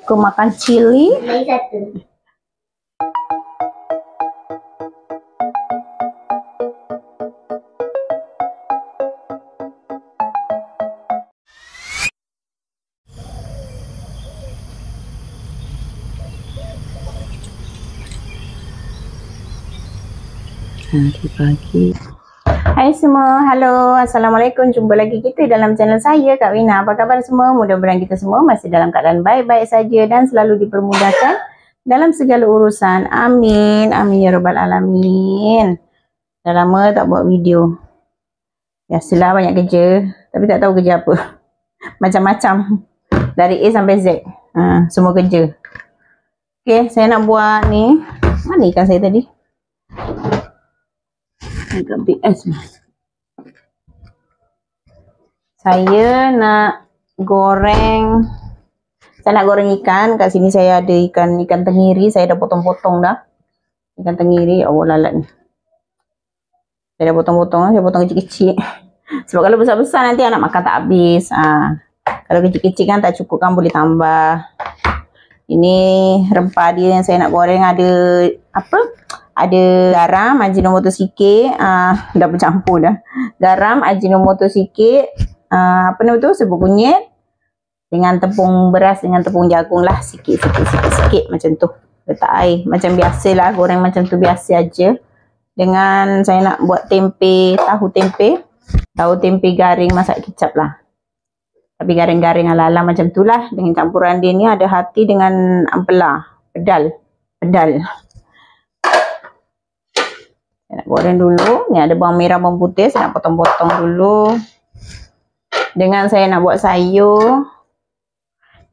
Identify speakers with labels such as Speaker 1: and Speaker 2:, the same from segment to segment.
Speaker 1: suka makan cili.
Speaker 2: Lagi satu.
Speaker 1: Hari pagi. Hai semua, halo, assalamualaikum. Jumpa lagi kita dalam channel saya, Kak Wina. Apa khabar semua? Mudah-mudahan kita semua masih dalam keadaan baik-baik saja dan selalu dipermudahkan dalam segala urusan. Amin, amin ya rabbal alamin. Dah lama tak buat video. Biasalah banyak kerja, tapi tak tahu kerja apa. Macam-macam. Dari A sampai Z. Semua kerja. Okay, saya nak buat ni. Mana ikan saya tadi? Agak BS lah. Saya nak goreng. Saya nak goreng ikan. Kat sini saya ada ikan tenggiri. Saya dah potong-potong dah. Ikan tenggiri. Oh lalat ni. Saya dah potong-potong. Saya potong kecil-kecil. Sebab kalau besar-besar nanti anak makan tak habis. Kalau kecil-kecil kan tak cukup kan, boleh tambah. Ini rempah dia yang saya nak goreng. Ada apa? Ada garam, ajinomoto sikit, dah bercampur dah. Garam, ajinomoto sikit, apa nama tu, serbuk kunyit dengan tepung beras dengan tepung jagung lah, sikit macam tu. Letak air macam biasalah, goreng macam tu biasa aja. Dengan saya nak buat tempe, tahu tempe garing masak kicap lah. Tapi garing-garing ala-ala macam tu lah. Dengan campuran dia ni ada hati dengan ampela, pedal. Saya nak goreng dulu. Ni ada bawang merah, bawang putih. Saya nak potong-potong dulu. Dengan saya nak buat sayur.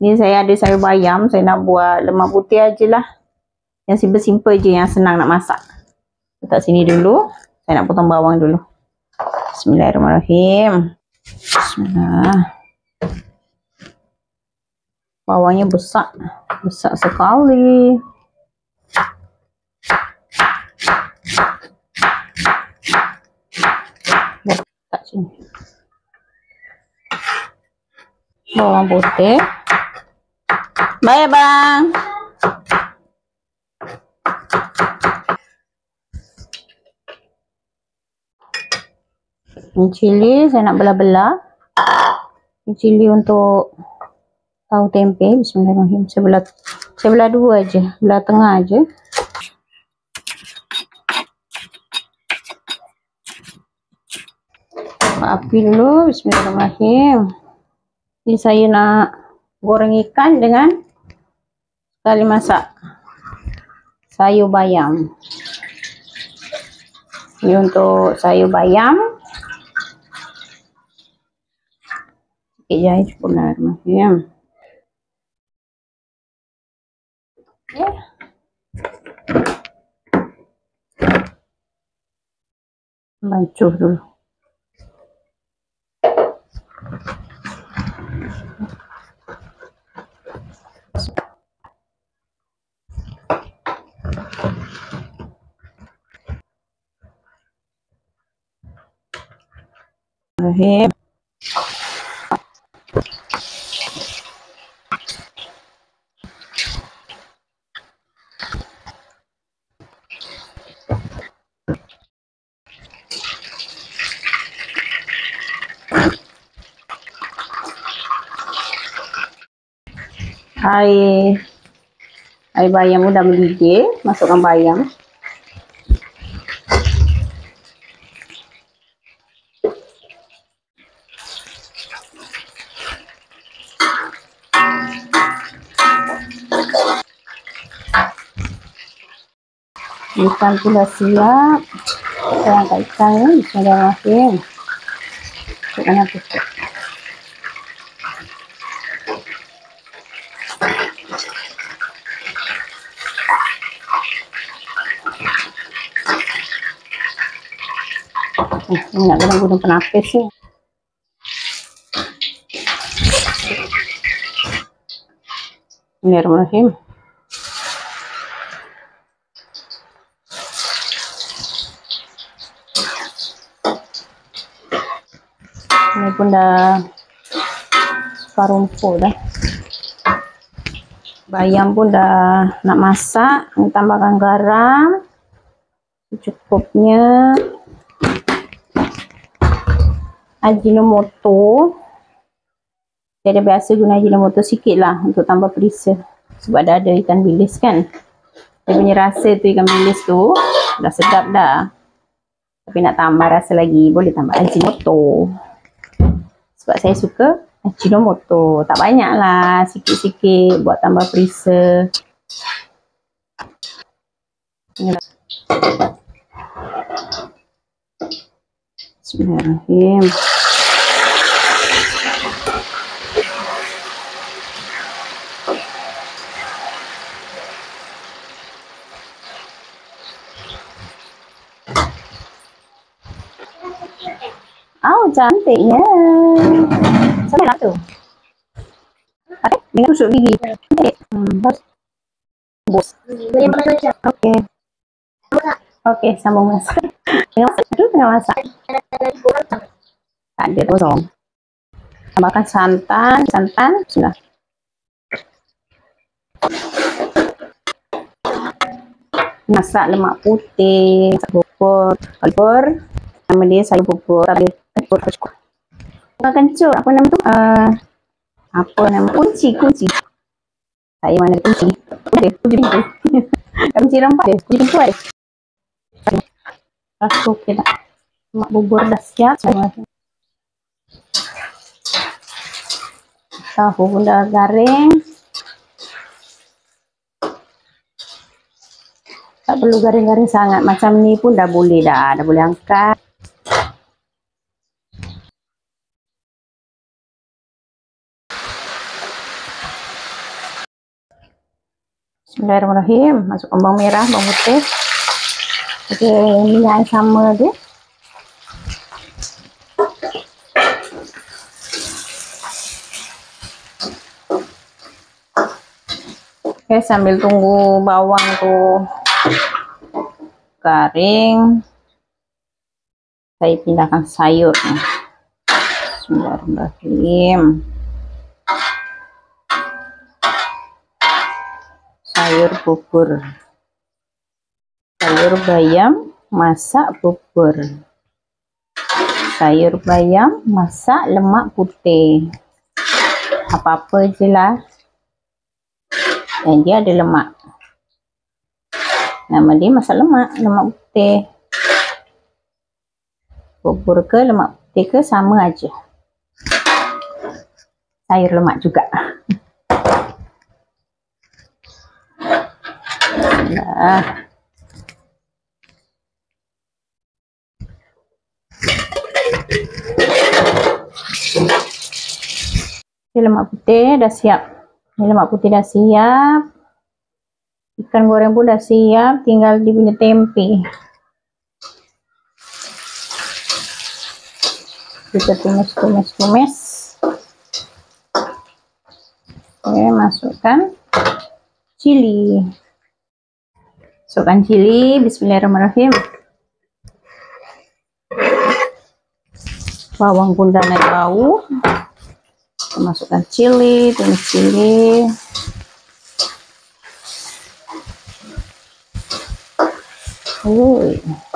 Speaker 1: Ni saya ada sayur bayam. Saya nak buat lemak putih aje lah. Yang simple-simple je, yang senang nak masak. Letak sini dulu. Saya nak potong bawang dulu. Bismillahirrahmanirrahim. Bismillah. Bawangnya besar. Besar sekali. Bawang putih. Baik bang. Ini cili saya nak belah-belah. Ini cili untuk tahu tempe. Bismillahirrahmanirrahim. Saya belah dua aja, belah tengah aja. Api dulu. Bismillahirrahmanirrahim. Ini saya nak goreng ikan dengan sekali masak sayur bayam. Ini untuk sayur bayam. Sikit je air cukup lah. Okay. Bancuh dulu. Akhir. Air bayam udah mendidih, masukkan bayam. Ikan sudah siap. Saya angkat ikan ni. Bismillahirrahmanirrahim. Masukkan api. Ini nak kena guna penapis ni. Bismillahirrahmanirrahim. Ini pun dah separuh empuk dah. Bayam pun dah nak masak, tambahkan garam secukupnya, Ajinomoto. Saya biasa guna Ajinomoto sikit lah untuk tambah perisa, sebab dah ada ikan bilis kan. Dia punya rasa tu, ikan bilis tu dah sedap dah. Tapi nak tambah rasa lagi, boleh tambah Ajinomoto. Sebab saya suka Ajinomoto. Tak banyak lah, sikit-sikit buat tambah perisa. Bismillahirrahmanirrahim. Oh, cantiknya. Sampai lah tu. Ada dengan tusuk gigi. Bos. Bos. Okey. Okey, sambung masak. Tengah masak tu, tengah masak. Tak ada kosong. Tambahkan santan sudah. Masak lemak putih, masak bubur. Nama dia sayur bubur, tapi bubur cukup. Bukan kencur, apa nama tu? Kunci. Saya mana kunci? Ada kunci pintu. Kunci rempah ada, kunci pintu ada. Rasa okey tak? Lemak bubur dah siap semua. Tahu pun dah garing. Tak perlu garing-garing sangat. Macam ni pun dah boleh dah. Dah boleh angkat. Bismillahirrahmanirrahim. Masukkan bawang merah, bawang putih. Okey, minyak yang sama dia. Okey, sambil tunggu bawang tu garing, saya pindahkan sayur. Bismillahirrahmanirrahim. Sayur bubur. Sayur bayam masak bubur. Sayur bayam masak lemak putih. Apa-apa je lah. Dan dia ada lemak. Nama dia masak lemak putih. Bubur ke lemak putih ke sama aja. Sayur lemak juga. Nah. Lemak putih dah siap. Lemak putih dah siap. Ikan goreng pun dah siap, tinggal dia punya tempe. Kita tumis. Oke, masukkan cili. Bismillahirrahmanirrahim. Bawang pun dah naik bau. Masukkan cili, tumis cili.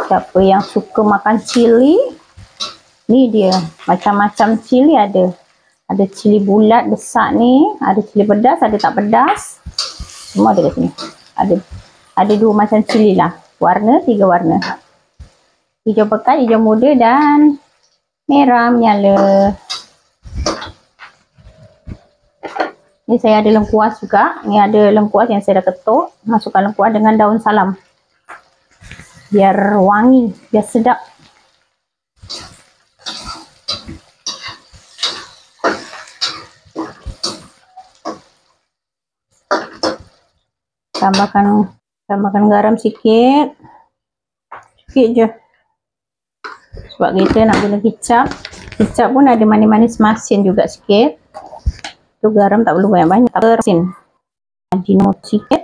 Speaker 1: Siapa yang suka makan cili, ni dia. Macam-macam cili ada. Ada cili bulat besar ni, ada cili pedas, ada tak pedas. Semua ada kat sini. Ada 2 macam cili lah. 3 warna. Hijau pekat, hijau muda dan merah menyala. Ni saya ada lengkuas juga. Ni ada lengkuas yang saya dah ketuk. Masukkan lengkuas dengan daun salam. Biar wangi, biar sedap. Tambahkan garam sikit. Sikit je. Sebab kita nak guna kicap. Kicap pun ada manis-manis masin juga sikit. Tu garam tak perlu banyak-banyak. Tak perlu. Ajinomoto sikit.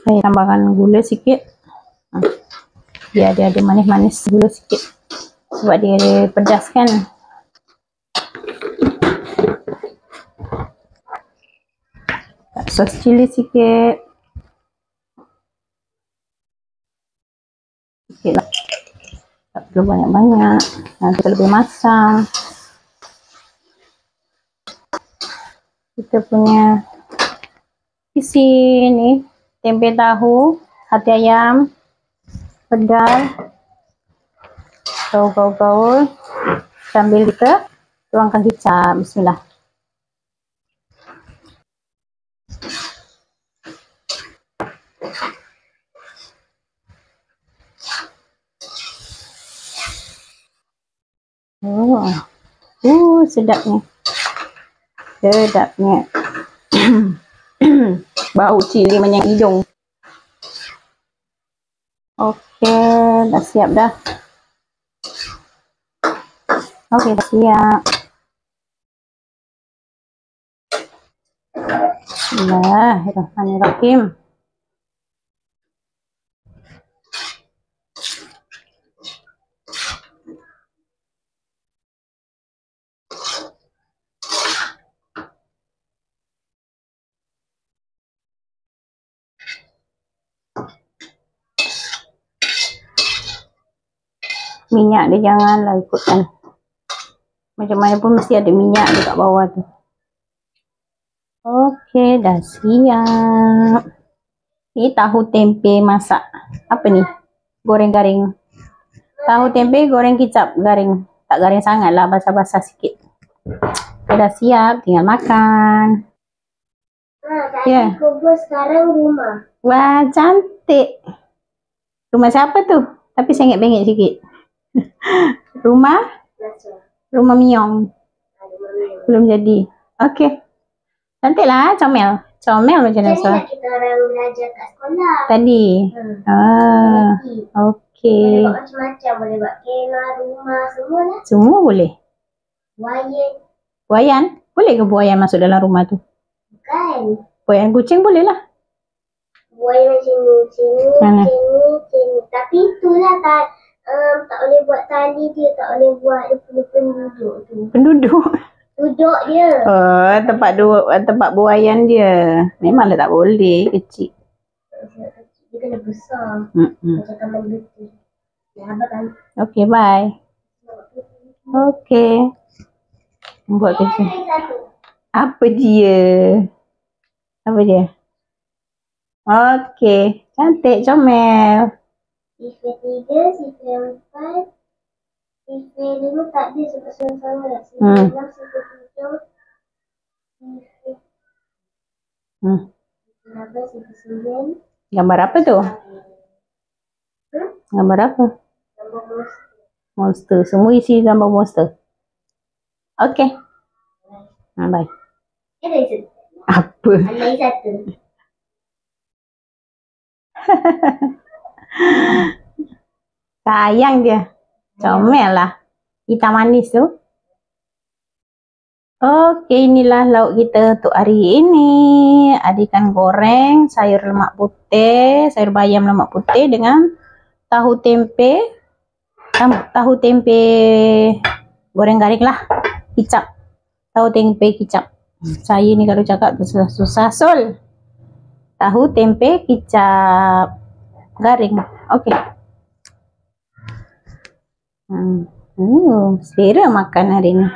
Speaker 1: Saya tambahkan gula sikit. Biar dia ada manis-manis, gula sikit. Sebab dia pedas kan. Sos cili sikit. Sikit lah. Tak perlu banyak-banyak. Nanti lebih masam. Kita punya isi ni tempe tahu, hati ayam, pedal, gaul-gaul sambil kita tuangkan kicap. Bismillah. Sedapnya. Sedapnya. Bau cili menyang hidung. Okey, dah siap dah. Okey, dah siap. Bismillahirrahmanirrahim. Minyak dia janganlah ikutkan. Macam mana pun mesti ada minyak dekat bawah tu. Okey, dah siap. Ni tahu tempe masak. Apa ni? Goreng garing. Tahu tempe goreng kicap garing. Tak garing sangat lah, basah-basah sikit. Dah siap, tinggal makan.
Speaker 2: Tadi kubur, sekarang rumah.
Speaker 1: Wah, cantik. Rumah siapa tu? Tapi sengit-bengit sikit. Rumah? Rumah Miong. Belum jadi. Okey. Cantik lah, comel. Comel macam Nasa.
Speaker 2: Macam kita orang belajar kat sekolah.
Speaker 1: Tadi? Okey.
Speaker 2: Boleh buat macam-macam. Boleh buat kemah, rumah, semua lah.
Speaker 1: Semua boleh?
Speaker 2: Buayan.
Speaker 1: Buayan? Boleh ke buayan masuk dalam rumah tu?
Speaker 2: Bukan.
Speaker 1: Buayan kucing boleh lah.
Speaker 2: Buayan macam ni, macam ni. Tapi itulah tak boleh buat tali dia, tak boleh buat dia punya penduduk tu.
Speaker 1: Penduduk?
Speaker 2: Duduk dia.
Speaker 1: Oh, tempat buayan dia. Memanglah tak boleh, kecil.
Speaker 2: Dia kena besar. Macam taman betul. Ya, abang kan.
Speaker 1: Okey, bye. Okey. Buat kerja. Apa dia? Apa dia? Okey. Cantik, comel.
Speaker 2: Sifir 3, sifir 4, sifir 5 tak ada sebab sama-sama. Sifir 6, sifir 7, sifir 8, sifir 9.
Speaker 1: Gambar apa tu? Gambar apa?
Speaker 2: Gambar monster.
Speaker 1: Monster. Semua isi gambar monster. Okey. Bye.
Speaker 2: Ada satu.
Speaker 1: Apa?
Speaker 2: Ada satu.
Speaker 1: Sayang dia. Comel lah. Hitam manis tu. Okey, inilah lauk kita untuk hari ini. Ada ikan goreng, sayur lemak putih, sayur bayam lemak putih dengan tahu tempe. Tahu tempe goreng garing lah. Kicap. Tahu tempe kicap. Saya ni kalau cakap tu susah sul. Tahu tempe kicap garing. Okey. Selera makan hari ni.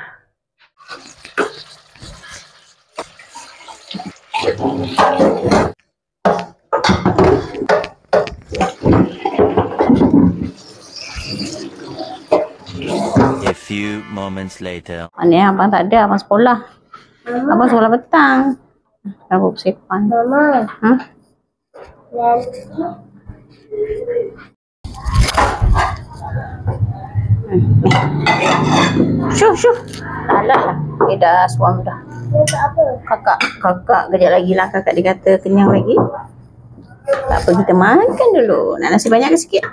Speaker 3: A few moments later.
Speaker 1: Mana abang tak ada, abang sekolah. Abang sekolah petang. Rambut sepan.
Speaker 2: Mama.
Speaker 1: Syuh. Alah lah. Dia dah suam dah.
Speaker 2: Apa?
Speaker 1: Kakak kejap lagi lah. Kakak dia kata kenyang lagi. Tak apa, kita makan dulu. Nak nasi banyak ke sikit?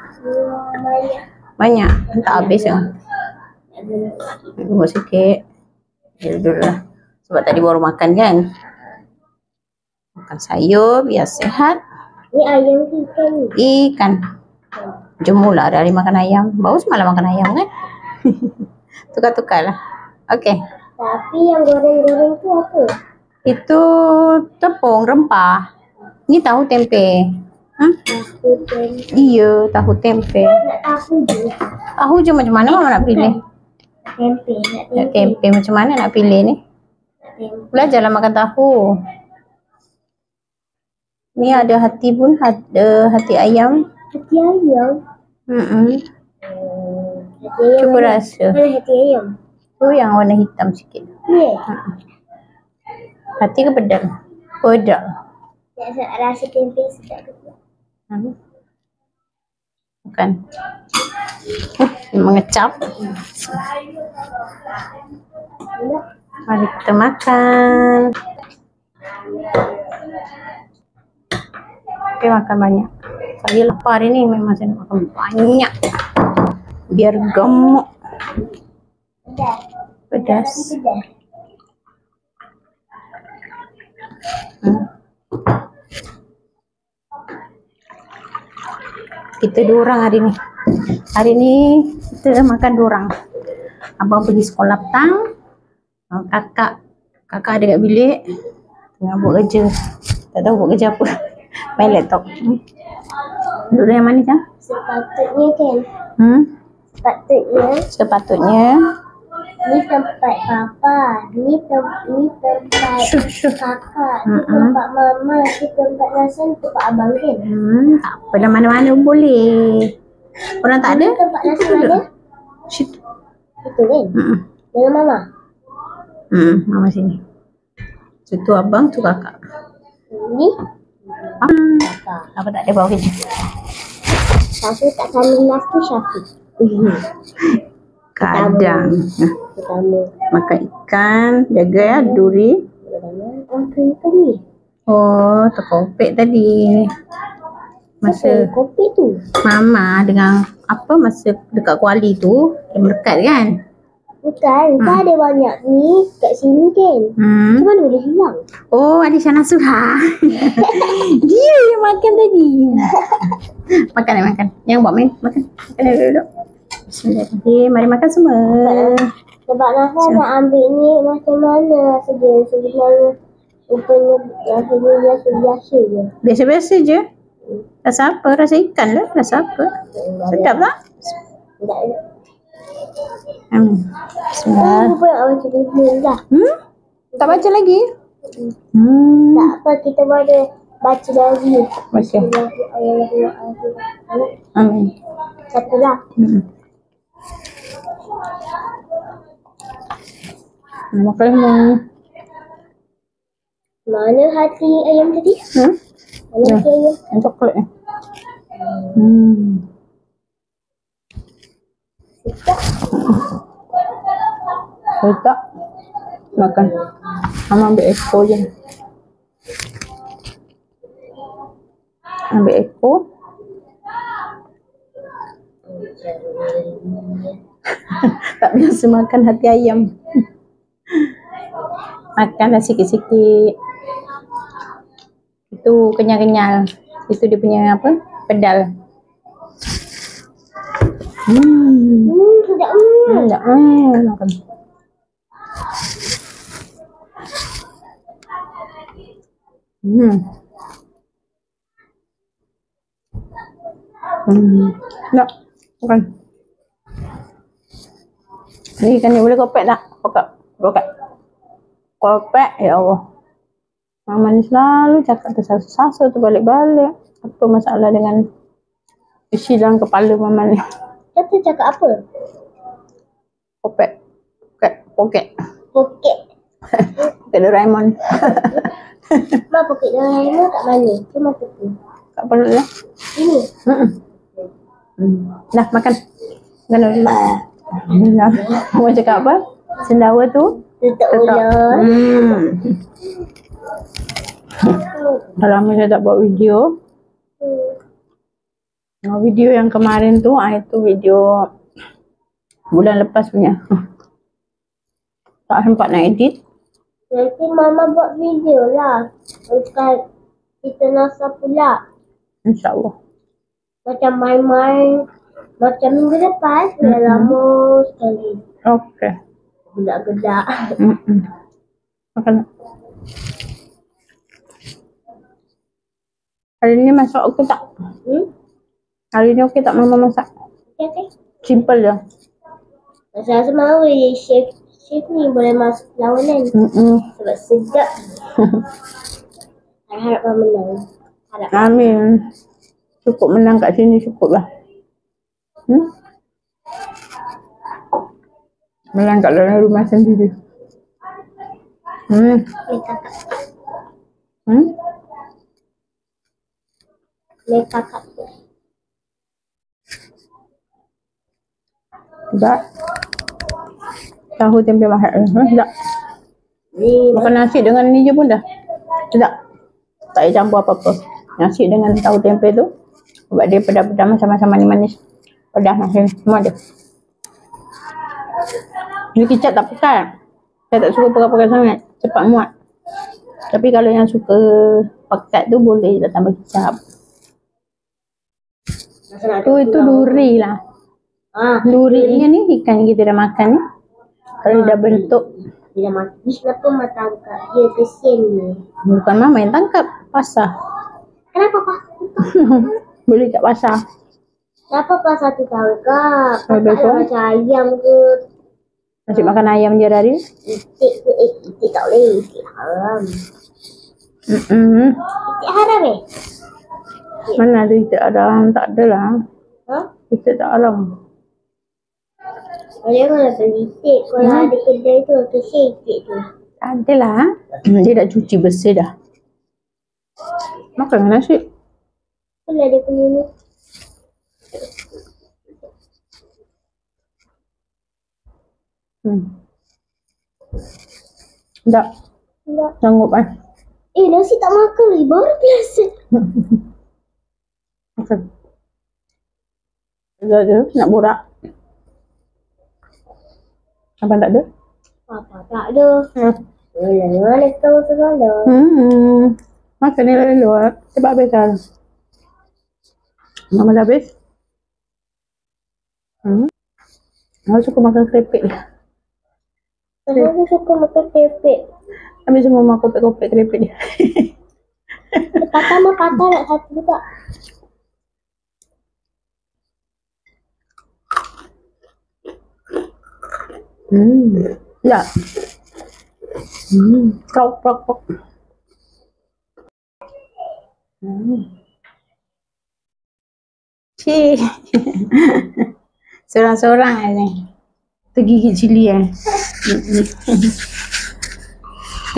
Speaker 1: Banyak. Tak habis ya. Tunggu sikit. Dulu lah. Sebab tadi baru makan kan. Makan sayur biar sehat.
Speaker 2: Ni ayam ke ikan ni?
Speaker 1: Ikan. Jemulah hari makan ayam. Baru semalam makan ayam kan. Tukar-tukar lah. Okey.
Speaker 2: Tapi yang goreng-goreng tu apa?
Speaker 1: Itu tepung rempah. Ni tahu tempe.
Speaker 2: Tahu tempe.
Speaker 1: Iya, tahu tempe.
Speaker 2: Nak tahu je.
Speaker 1: Tahu je macam mana mama nak pilih?
Speaker 2: Tempe.
Speaker 1: Nak tempe macam mana nak pilih ni? Belajarlah makan tahu. Ni ada hati pun, ada hati ayam.
Speaker 2: Hati ayam.
Speaker 1: Hati ayam. Cuba rasa.
Speaker 2: Mana hati ayam?
Speaker 1: Tu yang warna hitam sikit.
Speaker 2: Ni.
Speaker 1: Hati ke pedal? Pedal.
Speaker 2: Rasa tempe sedap ke tak?
Speaker 1: Makan. Mengecap. Mari kita makan. Tapi makan banyak. Saya lapar hari ni, memang saya nak makan banyak. Biar gemuk. Pedas. Kita 2 orang hari ni. Hari ni kita makan 2 orang. Abang pergi sekolah petang. Kakak ada kat bilik. Tengah buat kerja. Tak tahu buat kerja apa. Main laptop. Duduk yang mana kan?
Speaker 2: Sepatutnya kan?
Speaker 1: Sepatutnya.
Speaker 2: Ni tempat papa, ni tempat kakak, ni tempat mama, ni tempat Nasan, tempat abang kan?
Speaker 1: Tak apa dah, mana-mana boleh. Orang tak ada?
Speaker 2: Tempat Nasan ada?
Speaker 1: Situ.
Speaker 2: Itu kan? Dengan mama?
Speaker 1: Mama sini. Situ abang, tu kakak.
Speaker 2: Ni?
Speaker 1: Kakak. Apa tak ada bawa kerja?
Speaker 2: Satu tak kami last tu Syafiq.
Speaker 1: Kadang.
Speaker 2: Pertama.
Speaker 1: Makan ikan, jaga ya, duri.
Speaker 2: Apa ni?
Speaker 1: Oh, terkopek tadi. Masa
Speaker 2: kopi tu?
Speaker 1: mama dengan apa masa dekat Kuali tu, dia melekat kan?
Speaker 2: Bukan, kan ada banyak ni kat sini kan? Macam mana boleh hilang?
Speaker 1: Oh, ada Syana Suha. Dia yang makan tadi. Makan. Yang buat main, makan. Makan duduk. Bismillahirrahmanirrahim. Mari makan semua.
Speaker 2: Sebab Nasa nak ambil ni macam mana rasa dia sebenarnya. Rupanya rasanya biasa-biasa je.
Speaker 1: Biasa-biasa je. Rasa apa? Rasa ikan lah. Rasa apa? Sedap tak?
Speaker 2: Tak ada.
Speaker 1: Bismillah.
Speaker 2: Aku pun nak baca buku dah.
Speaker 1: Tak baca lagi?
Speaker 2: Tak apa, kita boleh baca lagi.
Speaker 1: Baca. Amin.
Speaker 2: Satu lah.
Speaker 1: Makan semua.
Speaker 2: Mana hati ayam tadi? Mana hati ayam?
Speaker 1: Yang coklat ni. Sedap. Makan. Mama ambil ekor je. Ambil ekor. Tak biasa makan hati ayam. Makanlah sikit-sikit. Itu kenyal-kenyal. Itu dia punya apa? Pedal.
Speaker 2: Sedap.
Speaker 1: Sedap. Makan. Nak makan. Ni ikan ni boleh kopek tak? Kopek, ya Allah. Mama ni selalu cakap tersasar-sasar tu balik-balik. Apa masalah dengan isi dalam kepala mama ni?
Speaker 2: Kata cakap apa?
Speaker 1: Kopek. Poket
Speaker 2: Poket.
Speaker 1: Doraemon.
Speaker 2: Mak poket Doraemon kat mana? Tu mata tu.
Speaker 1: Kat perut dia.
Speaker 2: Ini.
Speaker 1: Dah makan. Makan dulu. Alhamdulillah. Mau cakap apa? Sendawa tu
Speaker 2: Tetap ular.
Speaker 1: Dah lama saya tak buat video. Video yang kemarin tu, itu video bulan lepas punya. Tak sempat nak edit.
Speaker 2: Nanti mama buat video lah. Dekat kita Nasa pula.
Speaker 1: InsyaAllah.
Speaker 2: Macam main-main. Macam minggu lepas. Dah lama sekali.
Speaker 1: Okey.
Speaker 2: Gedak-gedak.
Speaker 1: Makan. Hari ni masak okey tak? Hari ni okey tak mama masak?
Speaker 2: Okay.
Speaker 1: Simple je.
Speaker 2: Rasa mahu jadi chef ni boleh masuk lawanan. Sebab sedap. Harap kau menang. Harap.
Speaker 1: Amin. Cukup menang kat sini cukup lah. Menang kat dalam rumah sendiri.
Speaker 2: Ni kakak. Ni kakak.
Speaker 1: Tak. Tahu tempe masak. Tak.
Speaker 2: Ni
Speaker 1: Makan nasi dengan ni je pun dah. Tak. Tak payah campur apa-apa. Nasi dengan tahu tempe tu. Sebab dia pedas-pedas macam-macam manis-manis. Pedas macam semua ada. Ni kicap tak pekat. Saya tak suka pekat-pekat sangat. Cepat muat. Tapi kalau yang suka pekat tu boleh je tambah kicap. Itu duri lah. Duri ni ikan yang kita dah makan ni. Kalau dah bentuk.
Speaker 2: Bila mati, kenapa mak tangkap? Dia kesian ni.
Speaker 1: Bukan mama yang tangkap. Pasar.
Speaker 2: Kenapa Pak?
Speaker 1: Boleh kat pasar.
Speaker 2: Kenapa Pak satu tangkap?
Speaker 1: Betul.
Speaker 2: Taklah macam ayam ke?
Speaker 1: Nasi makan ayam je hari.
Speaker 2: Itik ke? Itik tak boleh. Itik haram. Itik haram
Speaker 1: Mana ada itik haram? Tak ada lah. Itik tak haram.
Speaker 2: Boleh kalau beli itik. Kalau ada kedai tu, kesian itik tu.
Speaker 1: Tak ada lah. Dia dah cuci bersih dah. Makan nasi.
Speaker 2: Itulah dia punya ni.
Speaker 1: Tak.
Speaker 2: Tak.
Speaker 1: Sanggup kan?
Speaker 2: Nasi tak makan lagi. Baru biasa.
Speaker 1: Makan. Tak ada. Nak borak. Abang tak ada?
Speaker 2: Apa tak ada. Mana kita makan malam.
Speaker 1: Makan ni lalu. Cepat habis kan? Mama dah habis? Aku suka makan keripik dia.
Speaker 2: Aku suka makan keripik.
Speaker 1: Habis semua makan kopek-kopek keripik dia.
Speaker 2: Patah nak satu juga.
Speaker 1: Ya. Krok. Cik. Seorang-seorang ni. Tergigit cili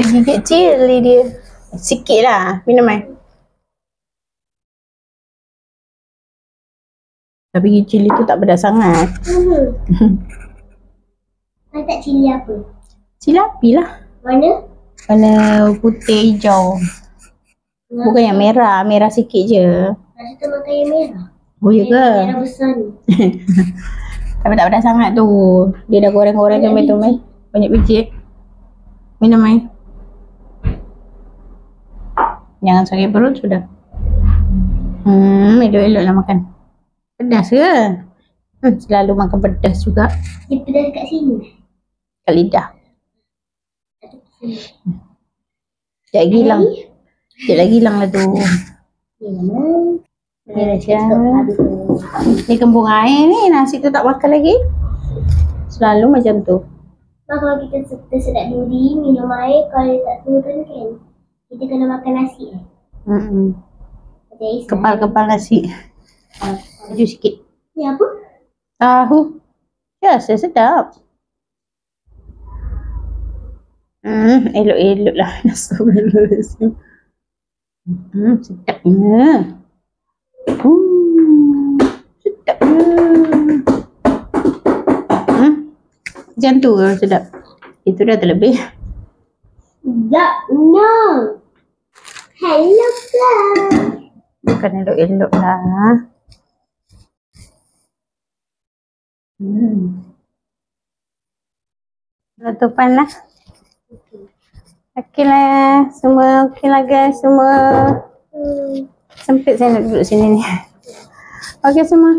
Speaker 1: Tergigit cili dia. Sikit lah. Minum air. Tapi cili tu tak pedas sangat.
Speaker 2: Tak cili apa?
Speaker 1: Cili api lah.
Speaker 2: Mana?
Speaker 1: Warna putih hijau. Bukan yang merah. Merah sikit je.
Speaker 2: Rasa tu makan yang merah.
Speaker 1: Oh ya ke?
Speaker 2: Merah besar ni.
Speaker 1: Tapi tak pedas sangat tu. Dia dah goreng-goreng tumis-tumis. Banyak biji. Minum air. Jangan sakit perut sudah. Elok-elok lah makan. Pedas ke? Selalu makan pedas juga.
Speaker 2: Dia pedas kat sini.
Speaker 1: Kat lidah. Sekejap lagi hilang. Sekejap lagi hilang lah tu. Ni macam ni kembung air ni. Nasi tu tak makan lagi. Selalu macam tu.
Speaker 2: Kalau kita tersedak duri, minum air, kalau dia tak turun kan, kita kena makan nasi.
Speaker 1: Kepal-kepal nasi. Maju sikit.
Speaker 2: Ni apa?
Speaker 1: Tahu. Biasa sedap. Elok-elok lah. Astagfirullahaladzim. Sedapnya. Sedapnya. Macam tu sedap. Itu dah terlebih.
Speaker 2: No. Hello class.
Speaker 1: Bukan elok-elok lah. Tutupan lah. Okey lah. Semua okey lah guys. Semua. Sempit saya nak duduk sini ni. Okey semua.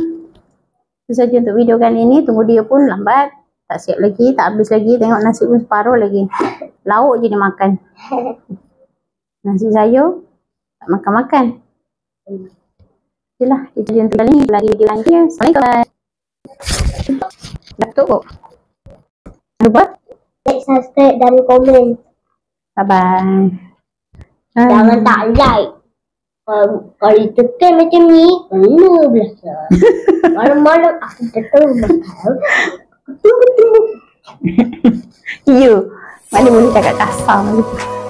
Speaker 1: Itu saja untuk video kali ini. Tunggu dia pun lambat. Tak siap lagi, tak habis lagi. Tengok nasi pun separuh lagi. Lauk je dia makan. Nasi sayur, tak makan-makan. Itulah, itu je untuk kali ini. Lagi video lagi. Assalamualaikum. Dah tutup. Lupa.
Speaker 2: Like, subscribe dan komen.
Speaker 1: Bye-bye.
Speaker 2: Jangan tak like. Kalau tekan macam ni, kena belasah. Malam-malam aku tekan makan.
Speaker 1: You, mana boleh cakap kasar macam tu.